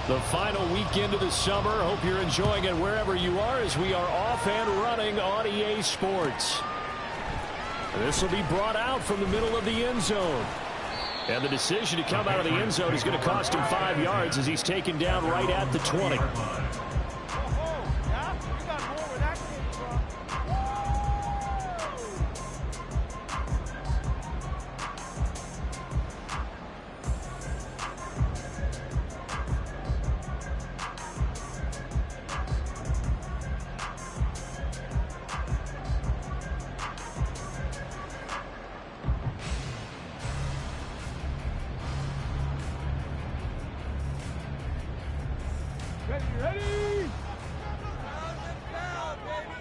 The final weekend of the summer. Hope you're enjoying it wherever you are as we are off and running on EA Sports. This will be brought out from the middle of the end zone. And the decision to come out of the end zone is going to cost him 5 yards as he's taken down right at the 20. Ready?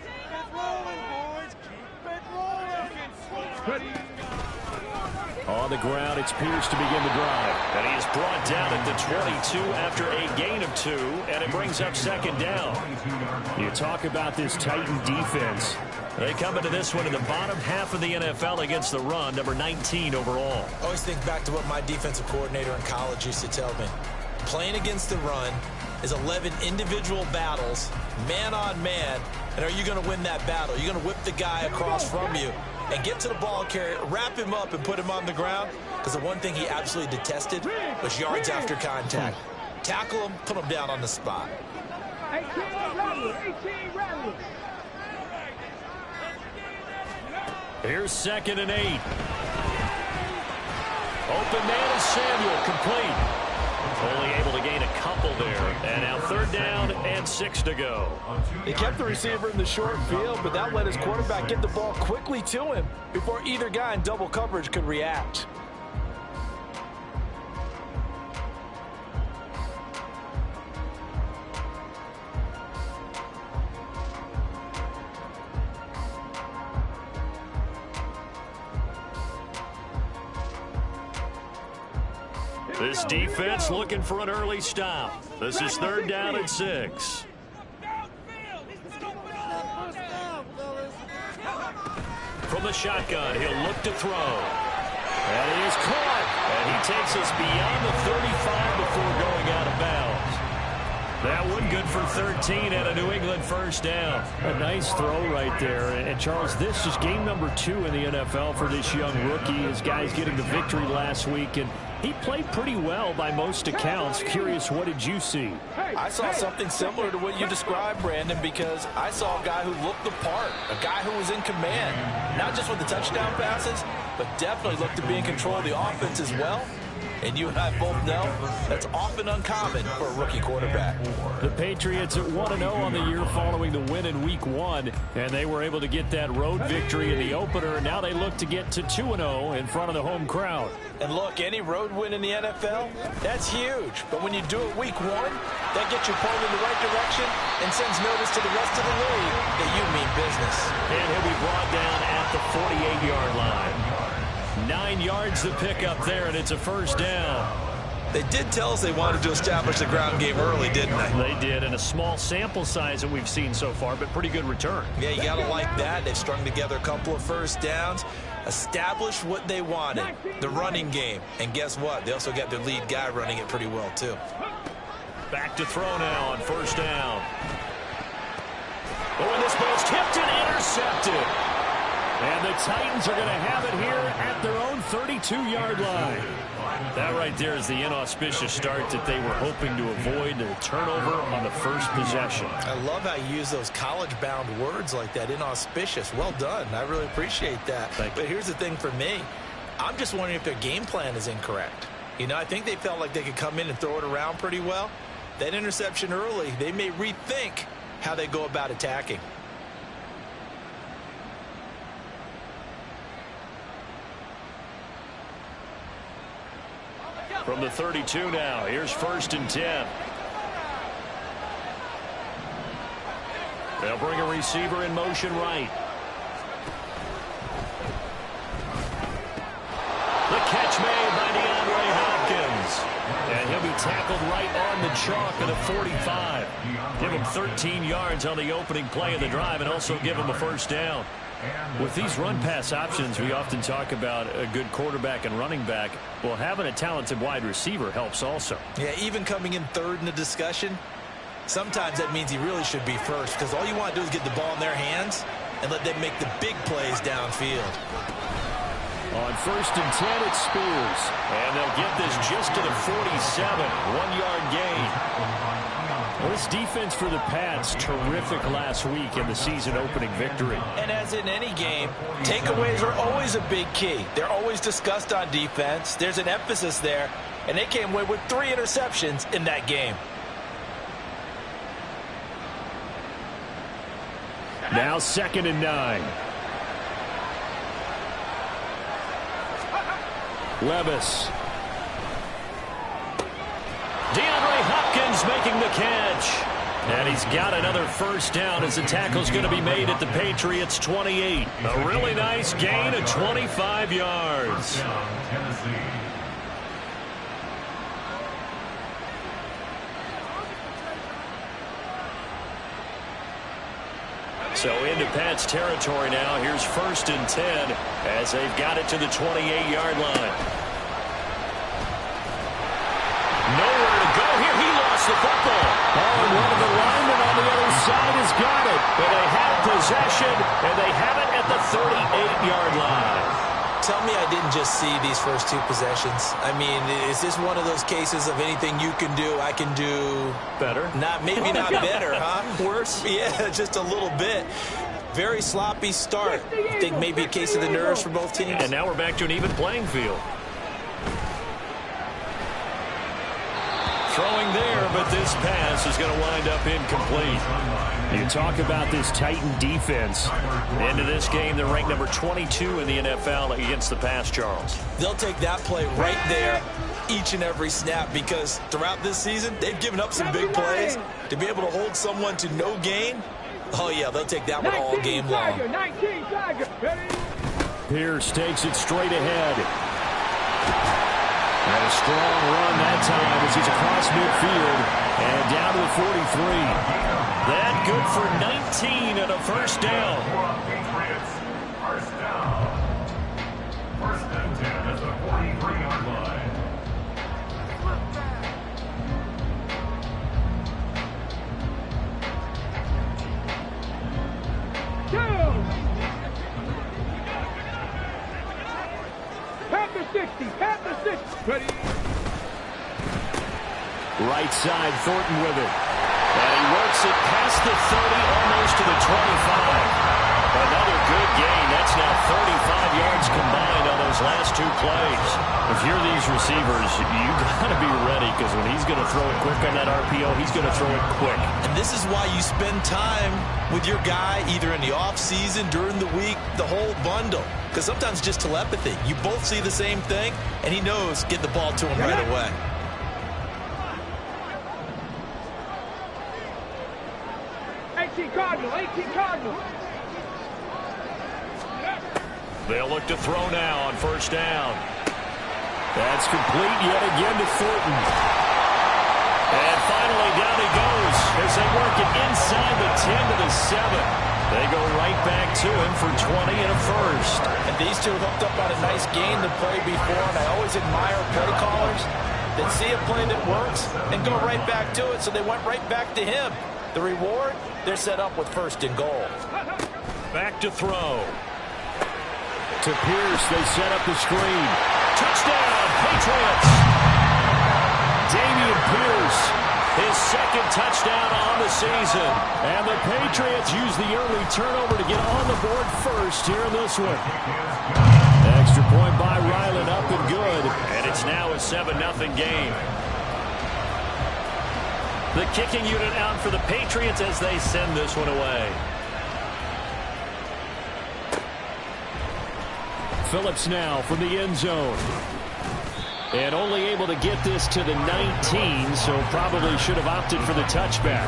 Keep it rolling, boys. Keep it rolling. Ready. On the ground, it's Pierce to begin the drive. And he is brought down at the 22 after a gain of 2, and it brings up second down. You talk about this Titan defense. They come into this one in the bottom half of the NFL against the run, number 19 overall. I always think back to what my defensive coordinator in college used to tell me. Playing against the run is 11 individual battles, man on man, and are you going to win that battle? You're going to whip the guy across from you and get to the ball carrier, wrap him up, and put him on the ground, because the one thing he absolutely detested was yards after contact. Tackle him, put him down on the spot. 18 rattlers. Here's 2nd and 8. Open man is Samuel, complete. Only able to gain a couple there. And now 3rd down and 6 to go. They kept the receiver in the short field, but that let his quarterback get the ball quickly to him before either guy in double coverage could react. This defense looking for an early stop. This is 3rd down and 6. From the shotgun, he'll look to throw. And he is caught. And he takes us beyond the 35 before going out of bounds. That one good for 13 and a New England 1st down. A nice throw right there. And Charles, this is game number 2 in the NFL for this young rookie. His guys getting the victory last week, and he played pretty well by most accounts. Curious, what did you see? I saw something similar to what you described, Brandon, because I saw a guy who looked the part, a guy who was in command, not just with the touchdown passes, but definitely looked to be in control of the offense as well. And you and I both know that's often uncommon for a rookie quarterback. The Patriots at 1-0 on the year following the win in Week 1, and they were able to get that road victory in the opener, and now they look to get to 2-0 in front of the home crowd. And look, any road win in the NFL, that's huge. But when you do it Week 1, that gets you pulled in the right direction and sends notice to the rest of the league that you mean business. And he'll be brought down at the 48-yard line. 9 yards to pick up there, and it's a 1st down. They did tell us they wanted to establish the ground game early, didn't they? They did, and a small sample size that we've seen so far, but pretty good return. Yeah, you got to like that. They've strung together a couple of 1st downs, established what they wanted, the running game. And guess what? They also got their lead guy running it pretty well, too. Back to throw now on 1st down. Oh, and this ball's tipped and intercepted. And the Titans are going to have it here at their own 32-yard line. That right there is the inauspicious start that they were hoping to avoid, the turnover on the first possession. I love how you use those college-bound words like that, inauspicious. Well done. I really appreciate that. But here's the thing for me. I'm just wondering if their game plan is incorrect. You know, I think they felt like they could come in and throw it around pretty well. That interception early, they may rethink how they go about attacking. From the 32 now, here's 1st and 10. They'll bring a receiver in motion right. The catch made by DeAndre Hopkins. And he'll be tackled right on the chalk at a 45. Give him 13 yards on the opening play of the drive and also give him a 1st down. With these run-pass options, we often talk about a good quarterback and running back. Well, having a talented wide receiver helps also. Yeah, even coming in third in the discussion, sometimes that means he really should be first, because all you want to do is get the ball in their hands and let them make the big plays downfield. On 1st and 10, it's Spears. And they'll get this just to the 47. 1-yard gain. Well, this defense for the Pats, terrific last week in the season-opening victory. And as in any game, takeaways are always a big key. They're always discussed on defense. There's an emphasis there. And they came away with 3 interceptions in that game. Now 2nd and 9. Levis. DeAndre Hopkins making the catch. And he's got another first down as the tackle's going to be made at the Patriots' 28. A really nice gain of 25 yards. So into Pats territory now. Here's 1st and 10 as they've got it to the 28-yard line. Nowhere to go here. He lost the football. Oh, and one of the linemen on the other side has got it. But they have possession, and they have it at the 38-yard line. Tell me I didn't just see these first 2 possessions. I mean, is this one of those cases of anything you can do, I can do better? Maybe not better, huh? Worse? Yeah, just a little bit. Very sloppy start. I think maybe a case of the nerves for both teams. And now we're back to an even playing field. Throwing there, but this pass is going to wind up incomplete. You talk about this Titan defense. Into this game, they're ranked number 22 in the NFL against the pass, Charles. They'll take that play right there each and every snap, because throughout this season, they've given up some big plays. To be able to hold someone to no gain, oh yeah, they'll take that one all game long. Pierce takes it straight ahead. And a strong run that time as he's across midfield and down to the 43. That good for 19 and a first down. First down. 1st and 10 at the 43-yard line. Ready. Right side, Thornton with it. And he works it past the 30, almost to the 25. Another good gain. That's now 35 yards combined on those last 2 plays. If you're these receivers, you got to be ready, because when he's going to throw it quick on that RPO, he's going to throw it quick. And this is why you spend time with your guy either in the offseason, during the week, the whole bundle. Because sometimes just telepathy. You both see the same thing, and he knows get the ball to him right away. Cardinal. They'll look to throw now on 1st down. That's complete yet again to Thornton. And finally down he goes as they work it inside the 10 to the 7. They go right back to him for 20 and a first. And these two hooked up on a nice gain the play before, and I always admire play callers that see a play that works and go right back to it, so they went right back to him. The reward, they're set up with 1st and goal. Back to throw. To Pierce, they set up the screen. Touchdown, Patriots! Dameon Pierce, his 2nd touchdown on the season. And the Patriots use the early turnover to get on the board first here in this one. Extra point by Ryland, up and good. And it's now a 7-0 game. The kicking unit out for the Patriots as they send this one away. Phillips now from the end zone. And only able to get this to the 19, so probably should have opted for the touchback.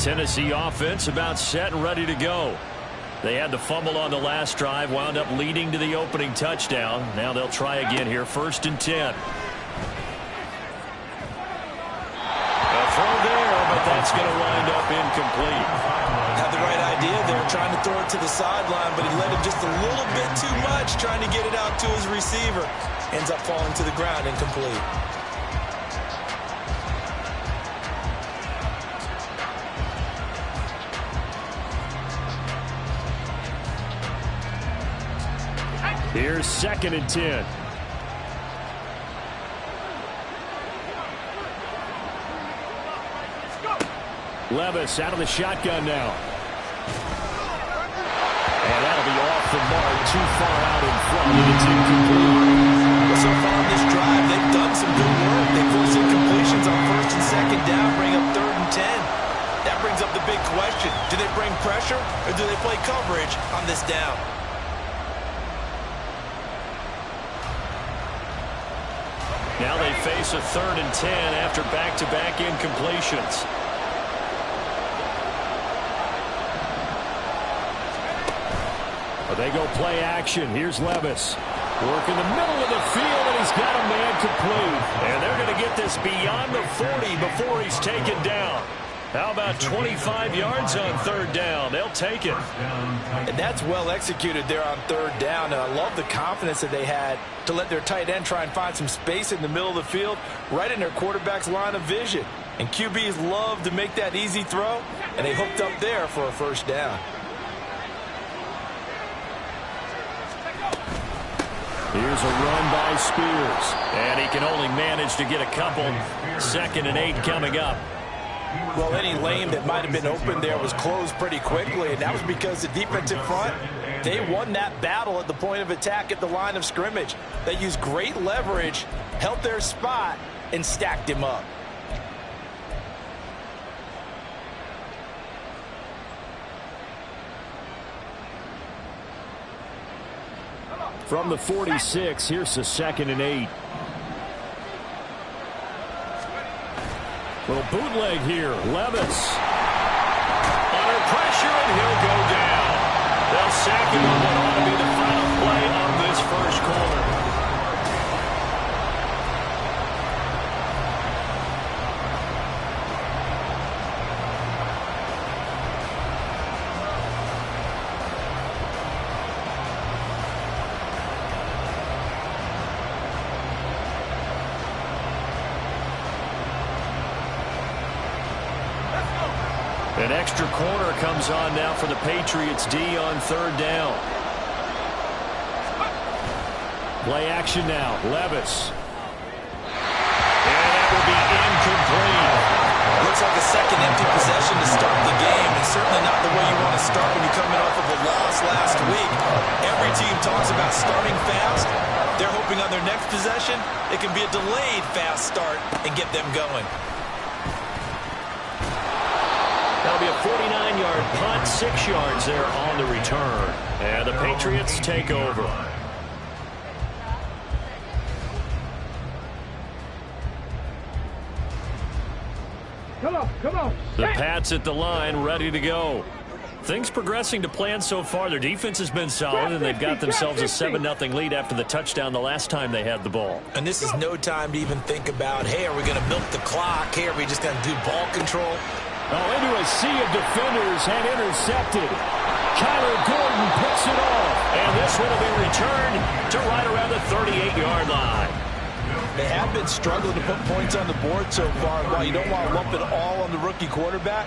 Tennessee offense about set and ready to go. They had the fumble on the last drive, wound up leading to the opening touchdown. Now they'll try again here, 1st and 10. A throw there, but that's going to wind up incomplete. Had the right idea there, trying to throw it to the sideline, but he let it just a little bit too much, trying to get it out to his receiver. Ends up falling to the ground, incomplete. Here's 2nd and 10. Levis out of the shotgun now. And that'll be off the mark, too far out in front. It's incomplete. So far on this drive, they've done some good work. They force incompletions on 1st and 2nd down, bring up 3rd and 10. That brings up the big question. Do they bring pressure or do they play coverage on this down? Now they face a 3rd and 10 after back-to-back incompletions. They go play action. Here's Levis. Work in the middle of the field, and he's got a man complete. And they're going to get this beyond the 40 before he's taken down. How about 25 yards on 3rd down? They'll take it. And that's well executed there on 3rd down. And I love the confidence that they had to let their tight end try and find some space in the middle of the field, right in their quarterback's line of vision. And QBs love to make that easy throw, and they hooked up there for a 1st down. Here's a run by Spears. And he can only manage to get a couple. 2nd and 8 coming up. Well, any lane that might have been open there was closed pretty quickly, and that was because the defensive front, they won that battle at the point of attack at the line of scrimmage. They used great leverage, held their spot, and stacked him up. From the 46, here's the 2nd and 8. Little bootleg here. Levis. Under pressure, and he'll go down. They'll sack him on what ought to be the final play of this 1st quarter. An extra corner comes on now for the Patriots D on 3rd down. Play action now. Levis. And that will be incomplete. Looks like a second empty possession to start the game, and certainly not the way you want to start when you're coming off of a loss last week. Every team talks about starting fast. They're hoping on their next possession it can be a delayed fast start and get them going. That'll be a 49-yard punt, 6 yards there on the return. And the Patriots take over. Come on. The Pats at the line, ready to go. Things progressing to plan so far. Their defense has been solid, and they've got themselves a 7-0 lead after the touchdown the last time they had the ball. And this is no time to even think about, hey, are we going to milk the clock? Hey, are we just going to do ball control? Oh, into a sea of defenders and intercepted. Kyler Gordon picks it off. And this one will be returned to right around the 38-yard line. They have been struggling to put points on the board so far. And while you don't want to lump it all on the rookie quarterback,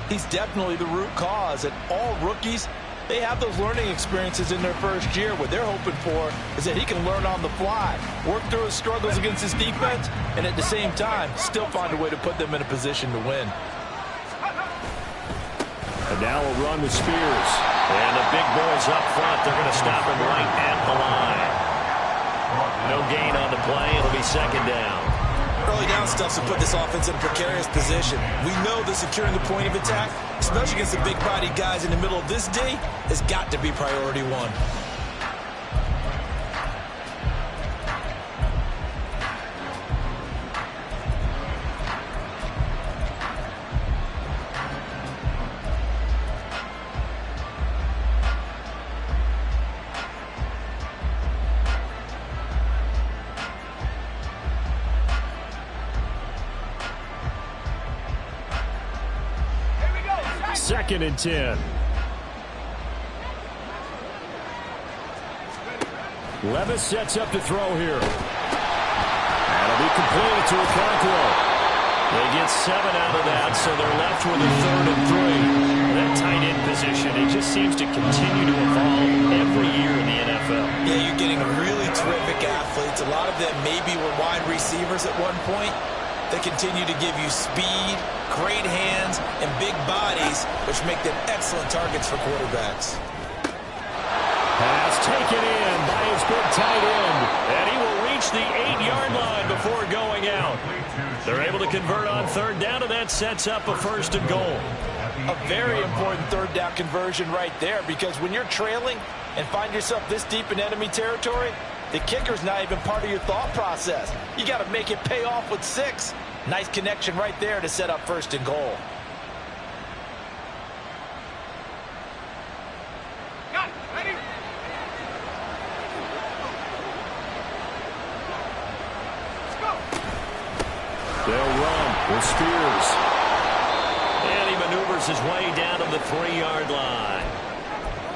he's definitely the root cause. And all rookies, they have those learning experiences in their first year. What they're hoping for is that he can learn on the fly, work through his struggles against his defense, and at the same time, still find a way to put them in a position to win. And now a run with Spears. And the big boys up front, they're going to stop him right at the line. No gain on the play. It'll be 2nd down. Early down stuff to put this offense in a precarious position. We know that securing the point of attack, especially against the big-bodied guys in the middle of this D, has got to be priority one. 2nd and 10. Levis sets up to throw here. That'll be completed to Okonkwo. They get 7 out of that, so they're left with a 3rd and 3. That tight end position, it just seems to continue to evolve every year in the NFL. Yeah, you're getting really terrific athletes. A lot of them maybe were wide receivers at one point. They continue to give you speed, great hands, and big bodies, which make them excellent targets for quarterbacks. Pass taken in by his big tight end, and he will reach the 8-yard line before going out. They're able to convert on 3rd down, and that sets up a 1st and goal. A very important 3rd down conversion right there, because when you're trailing and find yourself this deep in enemy territory, the kicker's not even part of your thought process. You got to make it pay off with 6. Nice connection right there to set up 1st and goal. Got it. Ready? Let's go. They'll run with Spears. And he maneuvers his way down to the 3-yard line.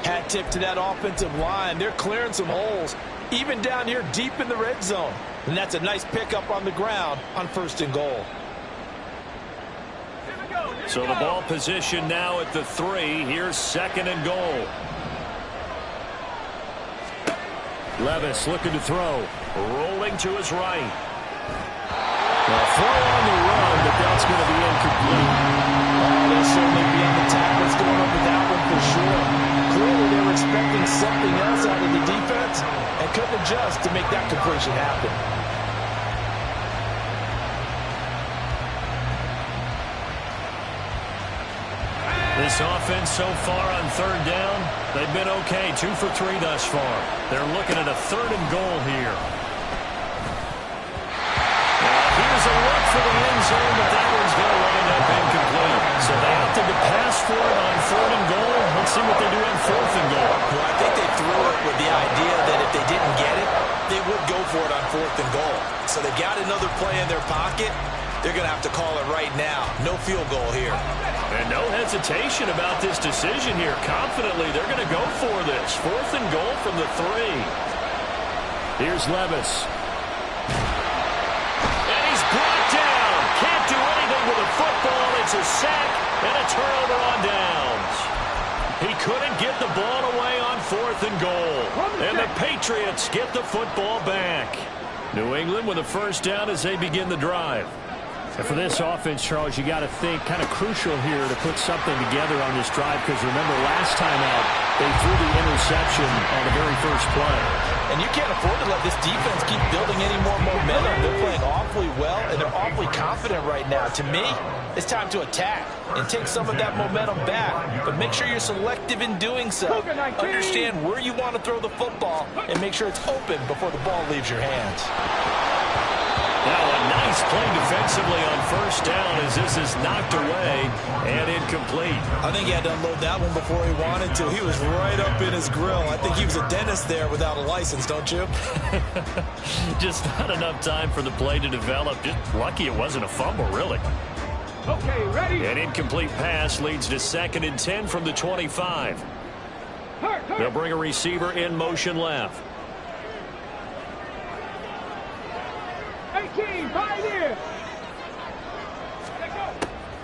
Hat tip to that offensive line. They're clearing some holes, even down here deep in the red zone. And that's a nice pickup on the ground on 1st and goal. So the ball position now at the 3. Here's 2nd and goal. Levis looking to throw. Rolling to his right. A throw on the run, but that's going to be incomplete. They'll certainly be on the tackles going up with that one for sure. Clearly they were expecting something else out of the defense and couldn't adjust to make that completion happen. This offense so far on 3rd down, they've been okay. 2 for 3 thus far. They're looking at a 3rd and goal here. Here's a look for the end zone, but that one's going to wind up incomplete. So they opted to pass for it on 3rd and goal. Let's see what they do on 4th and goal. Well, I think they threw it with the idea that if they didn't get it, they would go for it on 4th and goal. So they got another play in their pocket. They're going to have to call it right now. No field goal here. And no hesitation about this decision here. Confidently, they're going to go for this. 4th and goal from the 3. Here's Levis. And he's brought down. Can't do anything with a football. It's a sack and a turnover on downs. He couldn't get the ball away on 4th and goal. And the Patriots get the football back. New England with a 1st down as they begin the drive. And for this offense, Charles, you got to think kind of crucial here to put something together on this drive, because remember last time out they threw the interception on the very first play. And you can't afford to let this defense keep building any more momentum. They're playing awfully well, and they're awfully confident right now. To me, it's time to attack and take some of that momentum back. But make sure you're selective in doing so. Understand where you want to throw the football and make sure it's open before the ball leaves your hands. Now a nice play defensively on 1st down as this is knocked away and incomplete. I think he had to unload that one before he wanted to. He was right up in his grill. I think he was a dentist there without a license, don't you? Just not enough time for the play to develop. Just lucky it wasn't a fumble, really. Okay, ready? An incomplete pass leads to 2nd and 10 from the 25. They'll bring a receiver in motion left. 18, pioneer.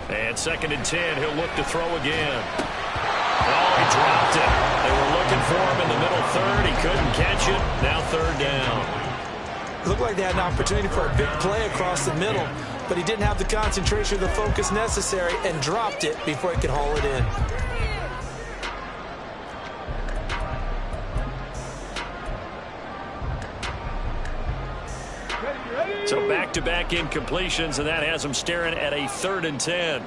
And 2nd and 10, he'll look to throw again. Oh, he dropped it. They were looking for him in the middle 3rd. He couldn't catch it. Now 3rd down. It looked like they had an opportunity for a big play across the middle, but he didn't have the concentration or the focus necessary and dropped it before he could haul it in. So back-to-back incompletions, and that has them staring at a 3rd and 10.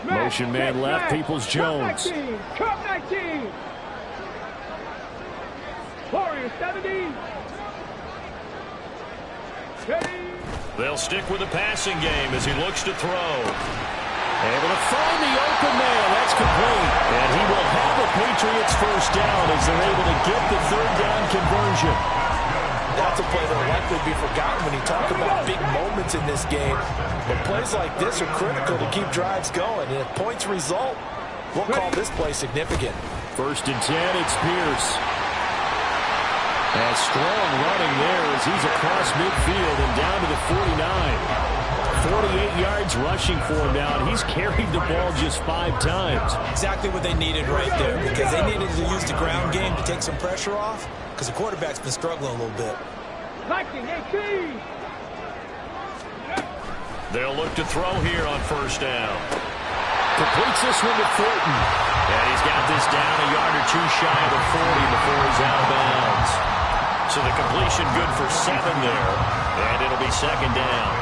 Motion man left, Peoples-Jones. Cup 19. Warrior 70. Ready. They'll stick with the passing game as he looks to throw. Able to find the open man. That's complete. And he will have a Patriots 1st down as they're able to get the 3rd down conversion. that's a play that will likely be forgotten when you talk about big moments in this game. But plays like this are critical to keep drives going. And if points result, we'll call this play significant. 1st and 10, it's Pierce. And strong running there as he's across midfield and down to the 49. 48 yards rushing for him now, and he's carried the ball just 5 times. Exactly what they needed right there, because they needed to use the ground game to take some pressure off, because the quarterback's been struggling a little bit. They'll look to throw here on 1st down. Completes this one to Thornton. And he's got this down a yard or 2 shy of the 40 before he's out of bounds. So the completion good for 7 there, and it'll be 2nd down.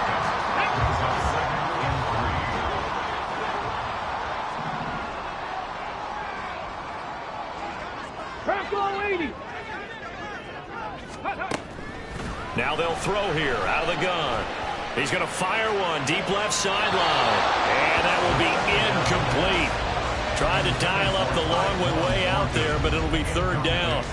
Now they'll throw here out of the gun. He's going to fire one deep left sideline. And that will be incomplete. Tried to dial up the long way out there, but it'll be 3rd down.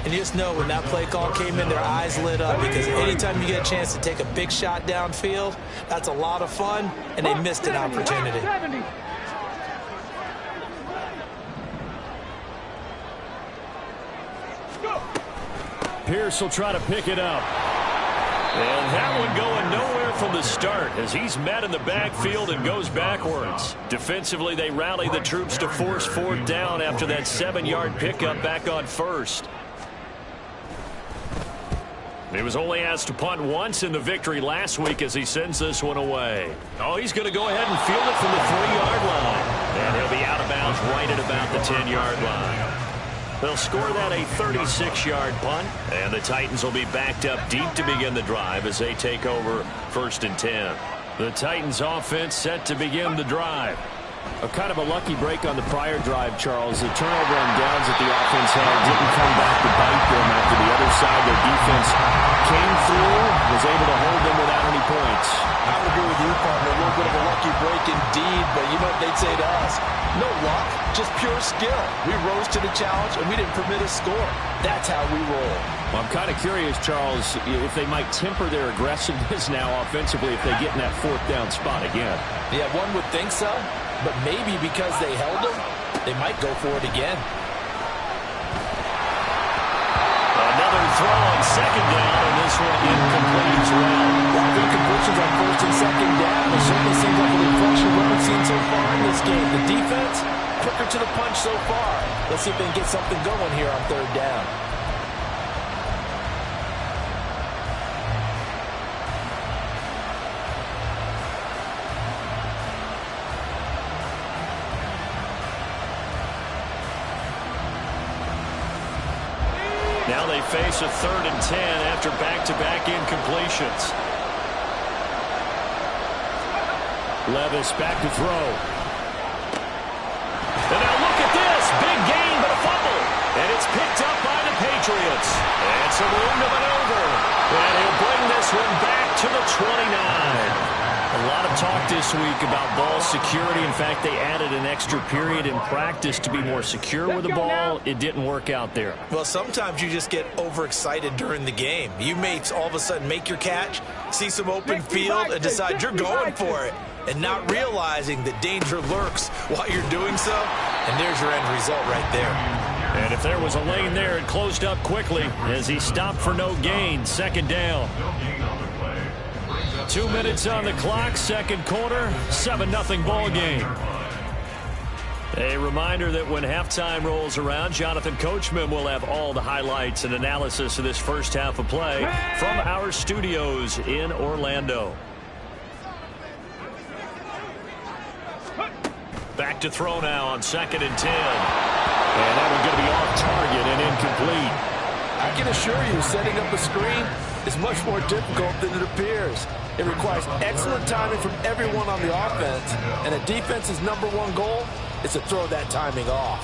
And you just know when that play call came in, their eyes lit up, because anytime you get a chance to take a big shot downfield, that's a lot of fun, and they missed an opportunity. Pierce will try to pick it up. And that one going nowhere from the start as he's met in the backfield and goes backwards. Defensively, they rally the troops to force 4th down after that 7-yard pickup back on 1st. He was only asked to punt once in the victory last week as he sends this one away. Oh, he's going to go ahead and field it from the 3-yard line. And he'll be out of bounds right at about the 10-yard line. They'll score that a 36-yard punt, and the Titans will be backed up deep to begin the drive as they take over 1st and 10. The Titans offense set to begin the drive. A kind of a lucky break on the prior drive, Charles. The turnover on downs that the offense had didn't come back to bite them after the other side. Their defense came through, was able to hold them without any points. I would agree with you, partner. A little bit of a lucky break indeed, but you know what they'd say to us? No luck, just pure skill. We rose to the challenge, and we didn't permit a score. That's how we roll. Well, I'm kind of curious, Charles, if they might temper their aggressiveness now offensively if they get in that 4th down spot again. Yeah, one would think so, but maybe because they held them, they might go for it again. Another throw on 2nd down, and this one incomplete as well. While the incompletions on 1st and 2nd down, it certainly seems like a reflection of what we've seen so far in this game. The defense, quicker to the punch so far. Let's see if they can get something going here on 3rd down. Now they face a 3rd and 10 after back-to-back incompletions. Levis back to throw. And now look at this. Big gain, but a fumble. And it's picked up by the Patriots. And some room to maneuver. And he'll bring this one back to the 29. A lot of talk this week about ball security. In fact, they added an extra period in practice to be more secure with the ball. It didn't work out there. Well, sometimes you just get overexcited during the game. You may all of a sudden make your catch, see some open field, and decide you're going for it, and not realizing that danger lurks while you're doing so. And there's your end result right there. And if there was a lane there, it closed up quickly as he stopped for no gain. 2nd down. 2 minutes on the clock, 2nd quarter, 7-0 ball game. A reminder that when halftime rolls around, Jonathan Coachman will have all the highlights and analysis of this first half of play from our studios in Orlando. Back to throw now on 2nd and 10. And that one's going to be off target and incomplete. I can assure you, setting up a screen is much more difficult than it appears. It requires excellent timing from everyone on the offense, and a defense's #1 goal is to throw that timing off.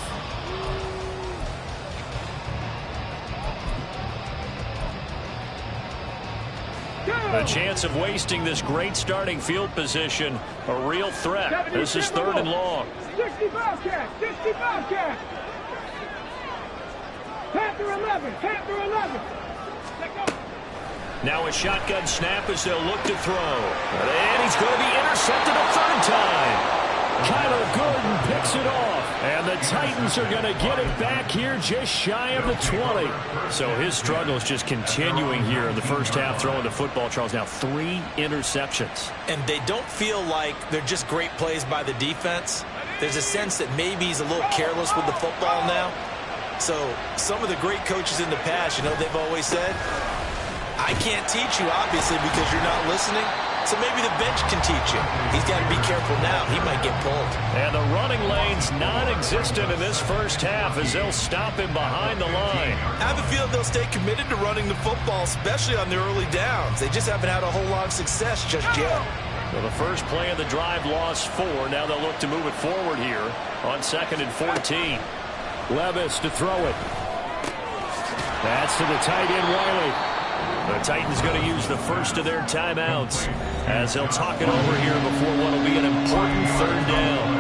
A chance of wasting this great starting field position, a real threat. This is 3rd and long. 65 catch, 65 catch. Panther 11, Panther 11. Let go. Now a shotgun snap as they'll look to throw. And he's going to be intercepted a third time. Kyler Gordon picks it off. And the Titans are going to get it back here just shy of the 20. So his struggle is just continuing here in the first half throwing the football, Charles. Now 3 interceptions. And they don't feel like they're just great plays by the defense. There's a sense that maybe he's a little careless with the football now. So some of the great coaches in the past, you know, they've always said, I can't teach you, obviously, because you're not listening. So maybe the bench can teach you. He's got to be careful now. He might get pulled. And the running lane's non-existent in this first half as they'll stop him behind the line. I have a feeling they'll stay committed to running the football, especially on their early downs. They just haven't had a whole lot of success just yet. Well, the first play of the drive lost 4. Now they'll look to move it forward here on 2nd and 14. Levis to throw it. That's to the tight end, Wiley. The Titans going to use the first of their timeouts as they'll talk it over here before what will be an important third down.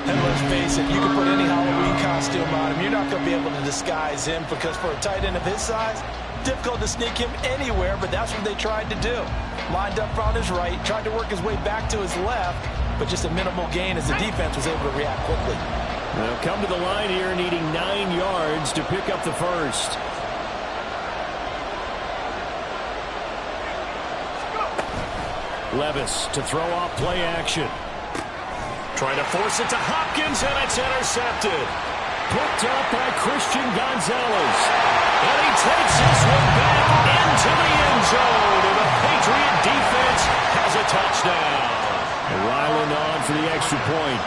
And let's face it, you can put any Halloween costume on him. You're not going to be able to disguise him because for a tight end of his size, difficult to sneak him anywhere, but that's what they tried to do. Lined up on his right, tried to work his way back to his left, but just a minimal gain as the defense was able to react quickly. They'll come to the line here needing 9 yards to pick up the first. Levis to throw off play action. Trying to force it to Hopkins, and it's intercepted. Picked up by Christian Gonzalez. And he takes this one back into the end zone. And the Patriot defense has a touchdown. Ryland on for the extra point.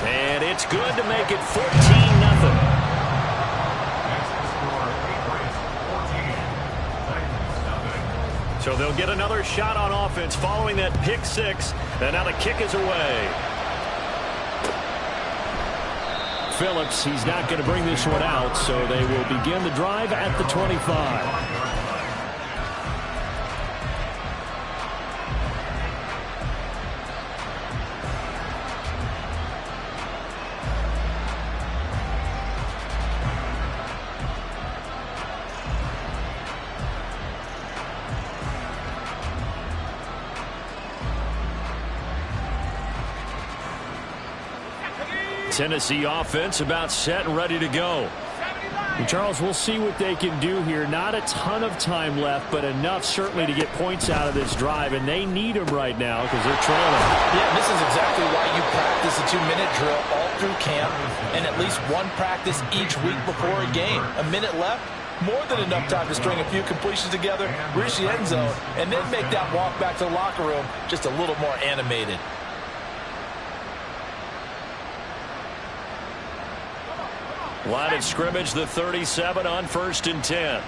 And it's good to make it 14-0. So they'll get another shot on offense following that pick 6. And now the kick is away. Phillips, he's not going to bring this one out, so they will begin the drive at the 25. Tennessee offense about set and ready to go. And Charles, we'll see what they can do here. Not a ton of time left, but enough certainly to get points out of this drive, and they need them right now because they're trailing. Yeah, this is exactly why you practice a 2-minute drill all through camp and at least one practice each week before a game. A minute left, more than enough time to string a few completions together, reach the end zone, and then make that walk back to the locker room just a little more animated. Line of scrimmage, the 37 on 1st and 10.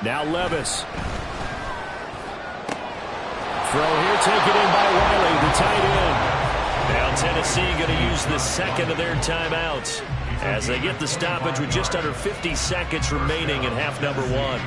Now Levis. Throw here taken in by Wiley, the tight end. Now Tennessee going to use the 2nd of their timeouts as they get the stoppage with just under 50 seconds remaining in half number 1.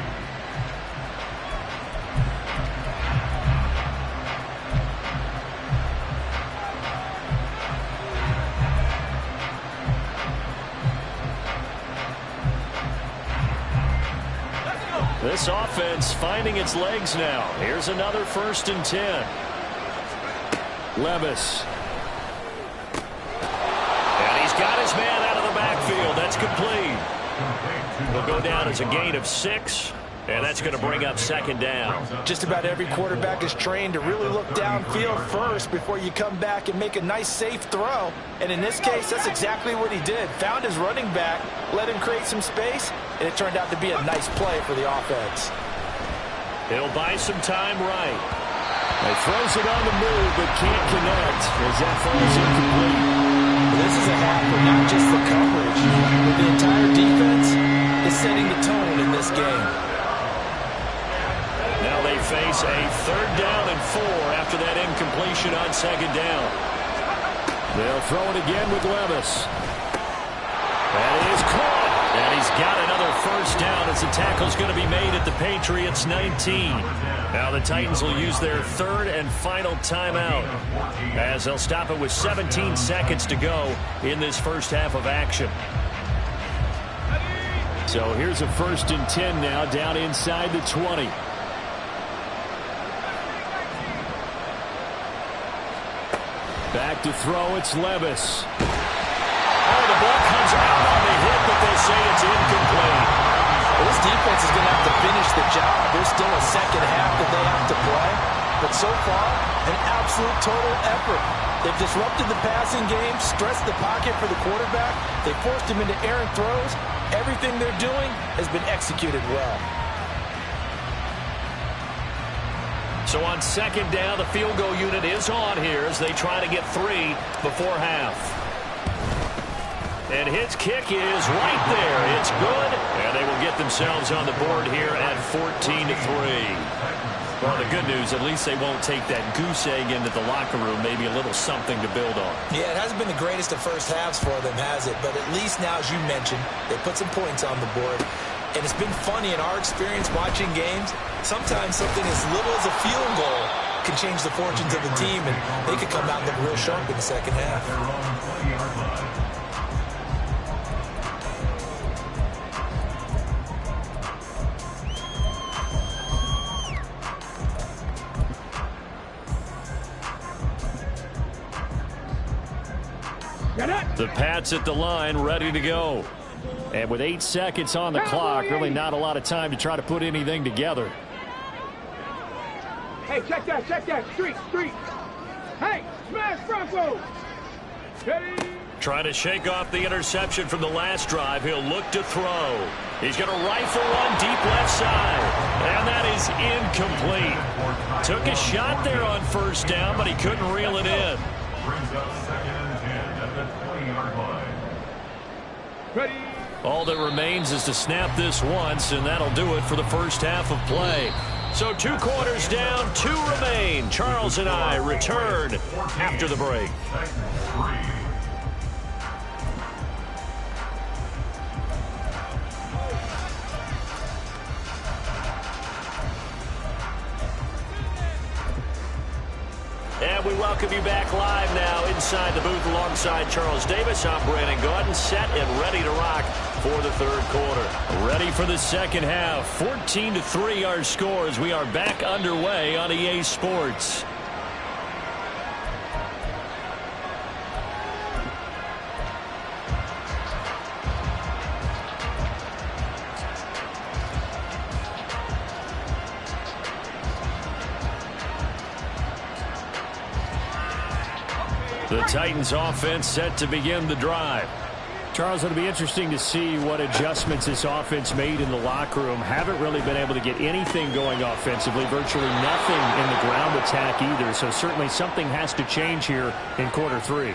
This offense finding its legs now. Here's another 1st and 10. Levis. And he's got his man out of the backfield. That's complete. Will go down as a gain of 6. And that's going to bring up 2nd down. Just about every quarterback is trained to really look downfield first before you come back and make a nice, safe throw. And in this case, that's exactly what he did. Found his running back, let him create some space, and it turned out to be a nice play for the offense. He'll buy some time right. He throws it on the move, but can't connect as that falls incomplete. This is a half where not just the coverage, but the entire defense is setting the tone in this game. Now they face a 3rd down and 4 after that incompletion on 2nd down. They'll throw it again with Levis. That is caught. And he's got another 1st down as the tackle's going to be made at the Patriots 19. Now the Titans will use their 3rd and final timeout as they'll stop it with 17 seconds to go in this first half of action. So here's a 1st and 10 now, down inside the 20. Back to throw, it's Levis. Oh, the ball comes out on the hit, but they say it's incomplete. Well, this defense is going to have to finish the job. There's still a second half that they have to play. But so far, an absolute total effort. They've disrupted the passing game, stressed the pocket for the quarterback. They forced him into errant throws. Everything they're doing has been executed well. So on 2nd down, the field goal unit is on here as they try to get 3 before half. And his kick is right there. It's good. And they will get themselves on the board here at 14-3. Well, the good news, at least they won't take that goose egg into the locker room. Maybe a little something to build on. Yeah, it hasn't been the greatest of first halves for them, has it? But at least now, as you mentioned, they put some points on the board. And it's been funny in our experience watching games. Sometimes something as little as a field goal can change the fortunes of the team, and they could come out and look real sharp in the second half. The Pats at the line, ready to go. And with 8 seconds on the clock, really not a lot of time to try to put anything together. Hey, check that, street. Hey, smash Bronco. Ready? Trying to shake off the interception from the last drive. He'll look to throw. He's going to rifle one deep left side. And that is incomplete. Took a shot there on 1st down, but he couldn't reel it in. Brings up 2nd and 10 at the 20-yard line. Ready? All that remains is to snap this once, and that'll do it for the first half of play. So 2 quarters down, 2 remain. Charles and I return after the break. And we welcome you back live now inside the booth alongside Charles Davis. I'm Brandon Gaudin, set and ready to rock for the 3rd quarter. Ready for the second half. 14-3 our scores. We are back underway on EA Sports. The Titans offense set to begin the drive. Charles, it'll be interesting to see what adjustments this offense made in the locker room. Haven't really been able to get anything going offensively, virtually nothing in the ground attack either. So certainly something has to change here in quarter 3.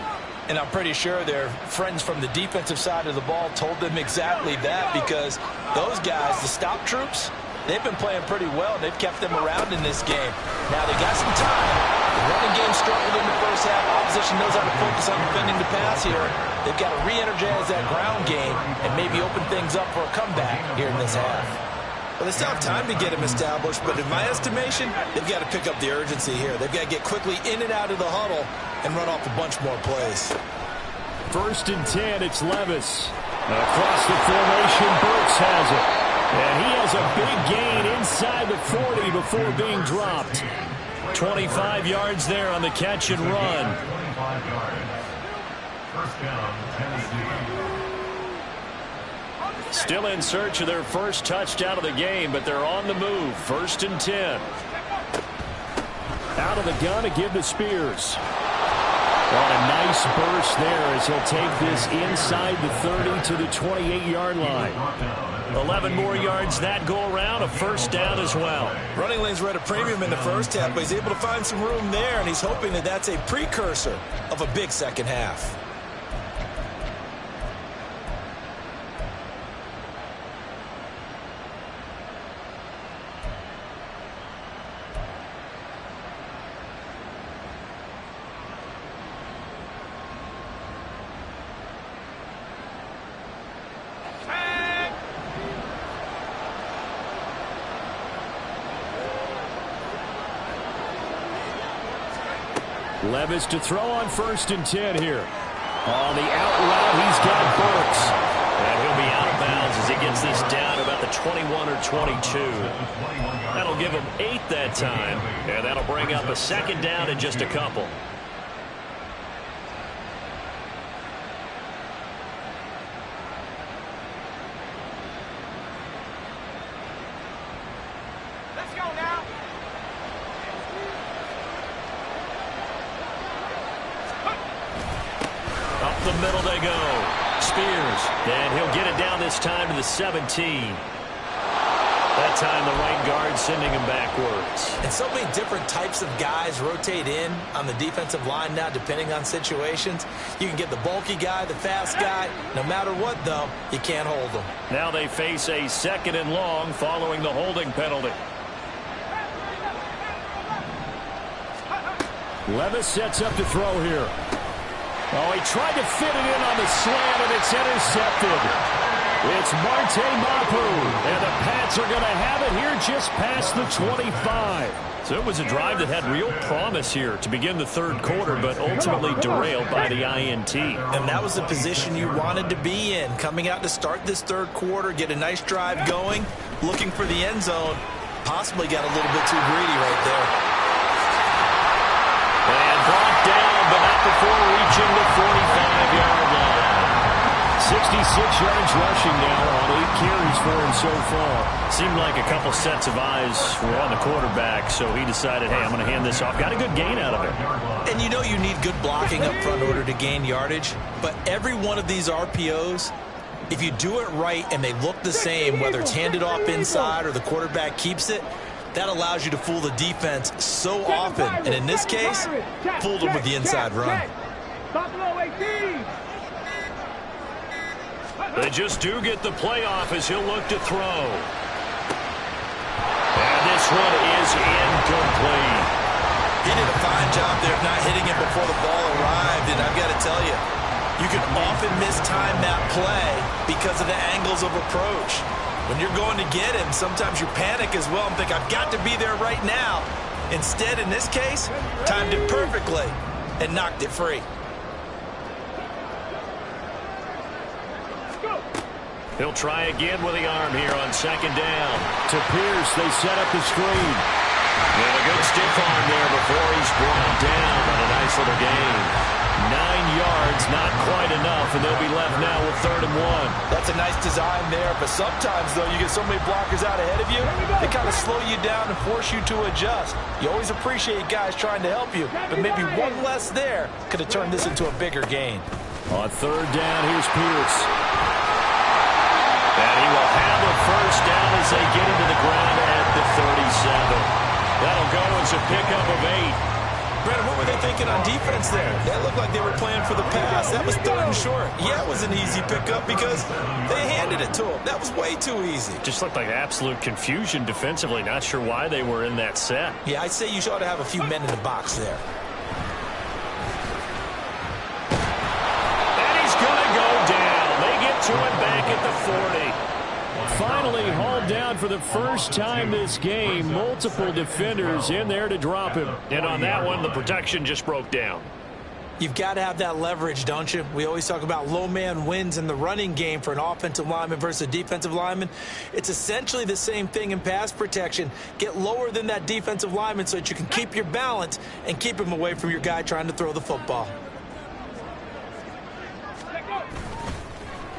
And I'm pretty sure their friends from the defensive side of the ball told them exactly that, because those guys, the stop troops, they've been playing pretty well. They've kept them around in this game. Now they got some time. The running game struggled in the first half. Opposition knows how to focus on defending the pass here. They've got to re-energize that ground game and maybe open things up for a comeback here in this half. Well, they still have time to get him established, but in my estimation, they've got to pick up the urgency here. They've got to get quickly in and out of the huddle and run off a bunch more plays. 1st and 10, it's Levis. Across the formation, Burks has it. And he has a big gain inside the 40 before being dropped. 25 yards there on the catch and run. 25 yards. 1st down, Tennessee. Still in search of their first touchdown of the game, but they're on the move. 1st and 10. Out of the gun to give to Spears. On a nice burst there as he'll take this inside the 30 to the 28-yard line. 11 more yards that go around, a 1st down as well. Running lanes were at a premium in the first half, but he's able to find some room there, and he's hoping that that's a precursor of a big second half. Levis to throw on 1st and 10 here. On the out route, he's got Burks. And he'll be out of bounds as as he gets this down about the 21 or 22. That'll give him 8 that time, and that'll bring up a second down in just a couple. Let's go now. Up the middle they go. Spears, and he'll get it down this time to the 17. That time the right guard sending him backwards. And so many different types of guys rotate in on the defensive line now depending on situations. You can get the bulky guy, the fast guy. No matter what, though, you can't hold them. Now they face a 2nd and long following the holding penalty. Levis sets up to throw here. Oh, he tried to fit it in on the slant, and it's intercepted. It's Marte Mapu, and the Pats are going to have it here just past the 25. So it was a drive that had real promise here to begin the third quarter, but ultimately derailed by the INT. And that was the position you wanted to be in. Coming out to start this third quarter, get a nice drive going, looking for the end zone. Possibly got a little bit too greedy right there. And brought down, but not before reaching the 45-yard line. 66 yards rushing now on 8 carries for him so far. Seemed like a couple sets of eyes were on the quarterback, so he decided, hey, I'm going to hand this off. Got a good gain out of it. And you know you need good blocking up front in order to gain yardage, but every one of these RPOs, if you do it right and they look the same, whether it's handed off inside or the quarterback keeps it, that allows you to fool the defense so often. And in this case, fooled them with the inside run. They just do get the playoff as he'll look to throw. And this one is incomplete. He did a fine job there of not hitting it before the ball arrived. And I've got to tell you, you can often mistime that play because of the angles of approach. When you're going to get him, sometimes you panic as well and think, I've got to be there right now. Instead, in this case, timed it perfectly and knocked it free. He'll try again with the arm here on 2nd down. To Pierce, they set up the screen. And a good stiff arm there before he's brought down on a nice little gain. 9 yards, not quite enough, and they'll be left now with 3rd and 1. That's a nice design there, but sometimes, though, you get so many blockers out ahead of you, they kind of slow you down and force you to adjust. You always appreciate guys trying to help you, but maybe one less there could have turned this into a bigger gain. On 3rd down, here's Pierce. And he will have a 1st down as they get into the ground at the 37. That'll go as a pickup of 8. Brandon, what were they thinking on defense there? That looked like they were playing for the pass. That was 3rd and short. Yeah, it was an easy pickup because they handed it to him. That was way too easy. Just looked like absolute confusion defensively. Not sure why they were in that set. Yeah, I'd say you ought to have a few men in the box there. And he's going to go down. They get to it back at the 40. Finally hauled down for the first time this game. Multiple defenders in there to drop him. And on that one, the protection just broke down. You've got to have that leverage, don't you? We always talk about low man wins in the running game for an offensive lineman versus a defensive lineman. It's essentially the same thing in pass protection. Get lower than that defensive lineman so that you can keep your balance and keep him away from your guy trying to throw the football.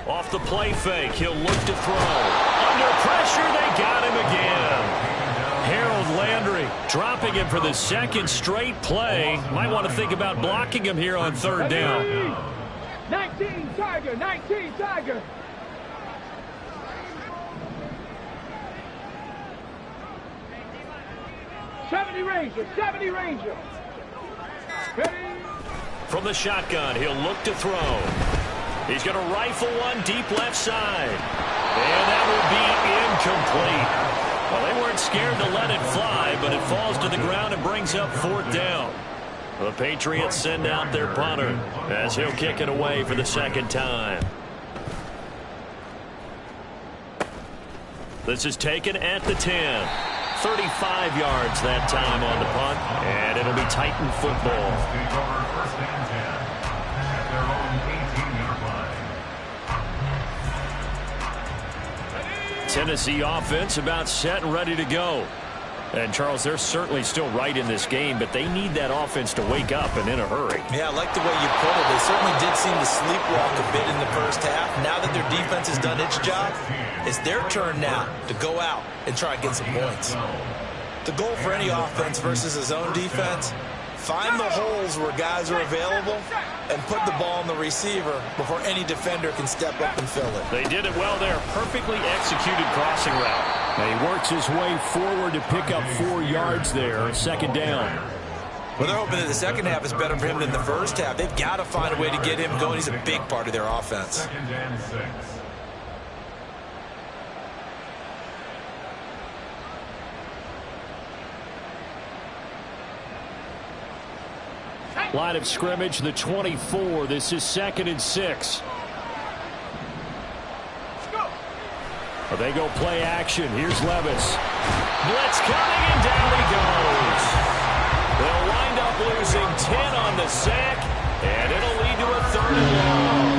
Off the play fake, he'll look to throw. Under pressure, they got him again. Harold Landry dropping him for the 2nd straight play. Might want to think about blocking him here on 3rd down. 19 Tiger, 19 Tiger. '70 Ranger. Ready? From the shotgun, he'll look to throw. He's going to rifle one deep left side. And that will be incomplete. Well, they weren't scared to let it fly, but it falls to the ground and brings up 4th down. The Patriots send out their punter as he'll kick it away for the 2nd time. This is taken at the 10. 35 yards that time on the punt, and it'll be Titan football. First and 10 at their own 18-yard line. Tennessee offense about set and ready to go. And, Charles, they're certainly still right in this game, but they need that offense to wake up and in a hurry. Yeah, I like the way you put it. They certainly did seem to sleepwalk a bit in the first half. Now that their defense has done its job, it's their turn now to go out and try and get some points. The goal for any offense versus his own defense, find the holes where guys are available and put the ball on the receiver before any defender can step up and fill it. They did it well there. Perfectly executed crossing route. He works his way forward to pick up 4 yards there. Second down. Well, they're hoping that the second half is better for him than the first half. They've got to find a way to get him going. He's a big part of their offense. Second and 6. Line of scrimmage, the 24. This is 2nd and 6. They go play action. Here's Levis. Blitz coming, and down he goes. They'll wind up losing 10 on the sack, and it'll lead to a 3rd and long.